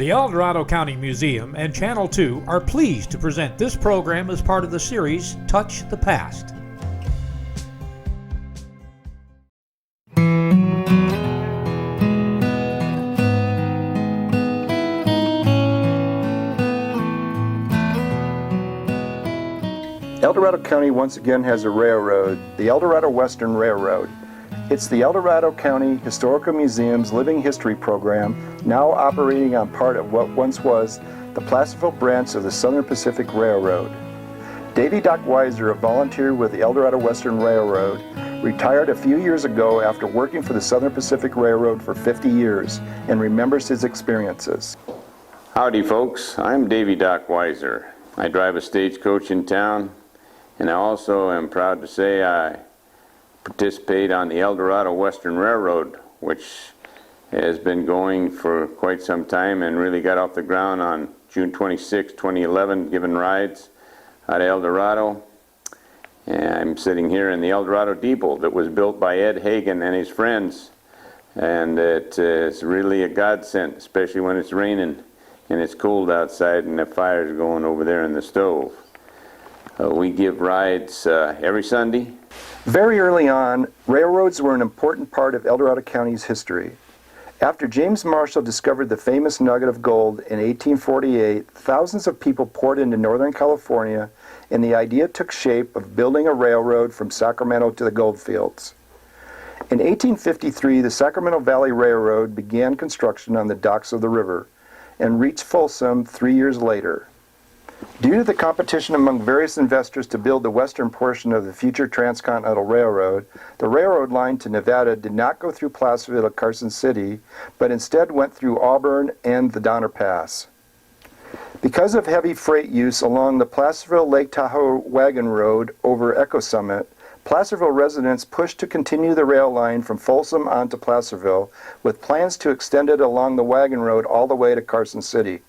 The El Dorado County Museum and Channel 2 are pleased to present this program as part of the series Touch the Past. El Dorado County once again has a railroad, the El Dorado Western Railroad. It's the El Dorado County Historical Museum's Living History program, now operating on part of what once was the Placerville branch of the Southern Pacific Railroad. Davy Duckweiser, a volunteer with the El Dorado Western Railroad, retired a few years ago after working for the Southern Pacific Railroad for 50 years and remembers his experiences. Howdy folks, I'm Davy Duckweiser. I drive a stagecoach in town, and I also am proud to say I participate on the El Dorado Western Railroad, which has been going for quite some time and really got off the ground on June 26, 2011, giving rides out of El Dorado. And I'm sitting here in the El Dorado Depot that was built by Ed Hagen and his friends, and it is really a godsend, especially when it's raining and it's cold outside and the fire's going over there in the stove. We give rides every Sunday. Very early on, railroads were an important part of El Dorado County's history. After James Marshall discovered the famous nugget of gold in 1848, thousands of people poured into Northern California, and the idea took shape of building a railroad from Sacramento to the gold fields. In 1853, the Sacramento Valley Railroad began construction on the docks of the river and reached Folsom 3 years later. Due to the competition among various investors to build the western portion of the future Transcontinental Railroad, the railroad line to Nevada did not go through Placerville at Carson City, but instead went through Auburn and the Donner Pass. Because of heavy freight use along the Placerville-Lake Tahoe wagon road over Echo Summit, Placerville residents pushed to continue the rail line from Folsom on to Placerville, with plans to extend it along the wagon road all the way to Carson City.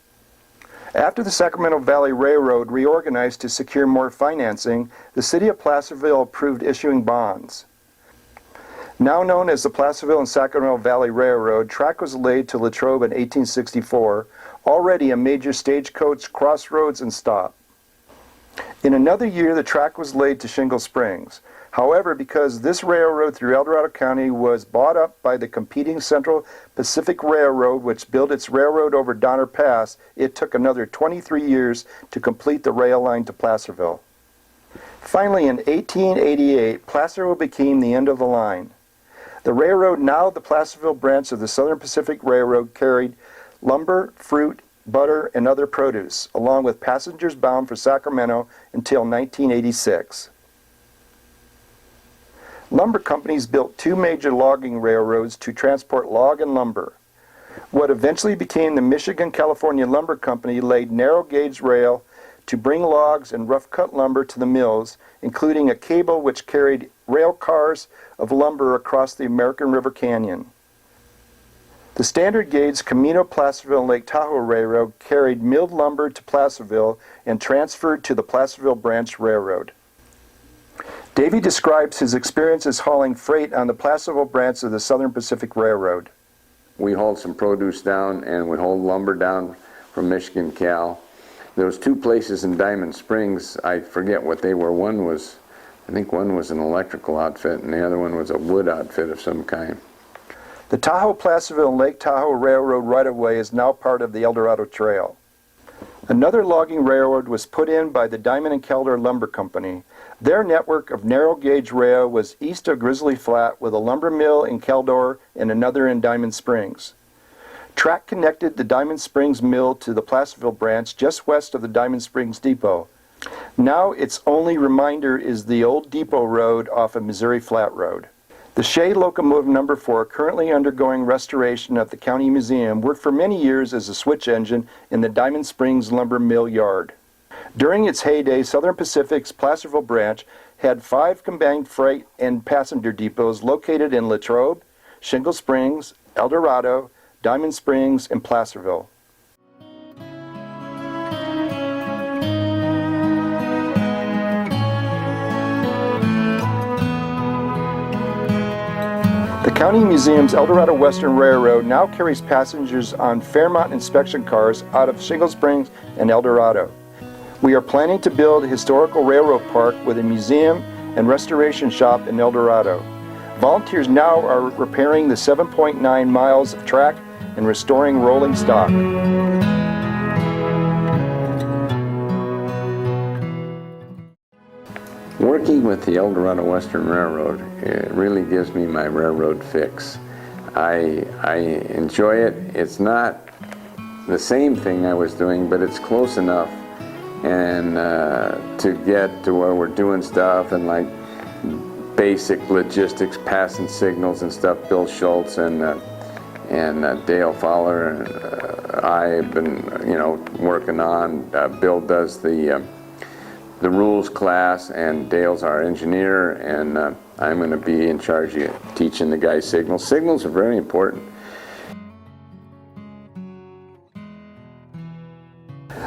After the Sacramento Valley Railroad reorganized to secure more financing, the city of Placerville approved issuing bonds. Now known as the Placerville and Sacramento Valley Railroad, track was laid to Latrobe in 1864, already a major stagecoach crossroads and stop. In another year, the track was laid to Shingle Springs. However, because this railroad through El Dorado County was bought up by the competing Central Pacific Railroad, which built its railroad over Donner Pass, it took another 23 years to complete the rail line to Placerville. Finally, in 1888, Placerville became the end of the line. The railroad, now the Placerville branch of the Southern Pacific Railroad, carried lumber, fruit, butter, and other produce, along with passengers bound for Sacramento until 1986. Lumber companies built two major logging railroads to transport log and lumber. What eventually became the Michigan-California Lumber Company laid narrow gauge rail to bring logs and rough-cut lumber to the mills, including a cable which carried rail cars of lumber across the American River Canyon. The standard gauge Camino Placerville and Lake Tahoe Railroad carried milled lumber to Placerville and transferred to the Placerville Branch Railroad. Davy describes his experiences hauling freight on the Placerville branch of the Southern Pacific Railroad. We hauled some produce down and we hauled lumber down from Michigan, Cal. There was two places in Diamond Springs, I forget what they were. I think one was an electrical outfit and the other one was a wood outfit of some kind. The Tahoe, Placerville, and Lake Tahoe Railroad right-of-way is now part of the El Dorado Trail. Another logging railroad was put in by the Diamond and Kelder Lumber Company. Their network of narrow-gauge rail was east of Grizzly Flat with a lumber mill in Kelder and another in Diamond Springs. Track connected the Diamond Springs mill to the Placerville branch just west of the Diamond Springs Depot. Now its only reminder is the old Depot Road off of Missouri Flat Road. The Shea Locomotive No. 4, currently undergoing restoration at the County Museum, worked for many years as a switch engine in the Diamond Springs Lumber Mill Yard. During its heyday, Southern Pacific's Placerville branch had 5 combined freight and passenger depots located in Latrobe, Shingle Springs, El Dorado, Diamond Springs, and Placerville. The County Museum's Eldorado Western Railroad now carries passengers on Fairmont inspection cars out of Shingle Springs and El Dorado. We are planning to build a historical railroad park with a museum and restoration shop in El Dorado. Volunteers now are repairing the 7.9 miles of track and restoring rolling stock. Working with the Eldorado Western Railroad, it really gives me my railroad fix. I enjoy it. It's not the same thing I was doing, but it's close enough, and to get to where we're doing stuff and like basic logistics, passing signals and stuff. Bill Schultz and Dale Fowler and I've been, working on. Bill does the rules class, and Dale's our engineer, and I'm going to be in charge of teaching the guys signals. Signals are very important.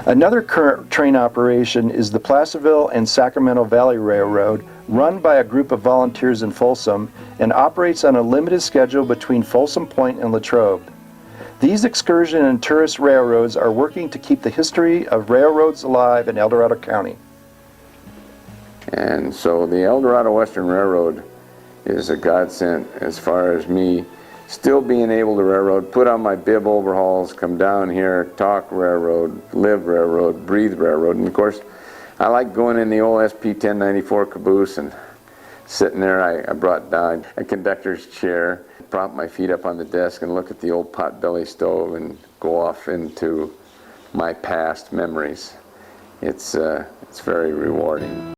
Another current train operation is the Placerville and Sacramento Valley Railroad, run by a group of volunteers in Folsom and operates on a limited schedule between Folsom Point and Latrobe. These excursion and tourist railroads are working to keep the history of railroads alive in El Dorado County. And so the Eldorado Western Railroad is a godsend as far as me still being able to railroad, put on my bib overhauls, come down here, talk railroad, live railroad, breathe railroad. And of course, I like going in the old SP 1094 caboose and sitting there. I brought down a conductor's chair, prop my feet up on the desk and look at the old potbelly stove and go off into my past memories. It's very rewarding.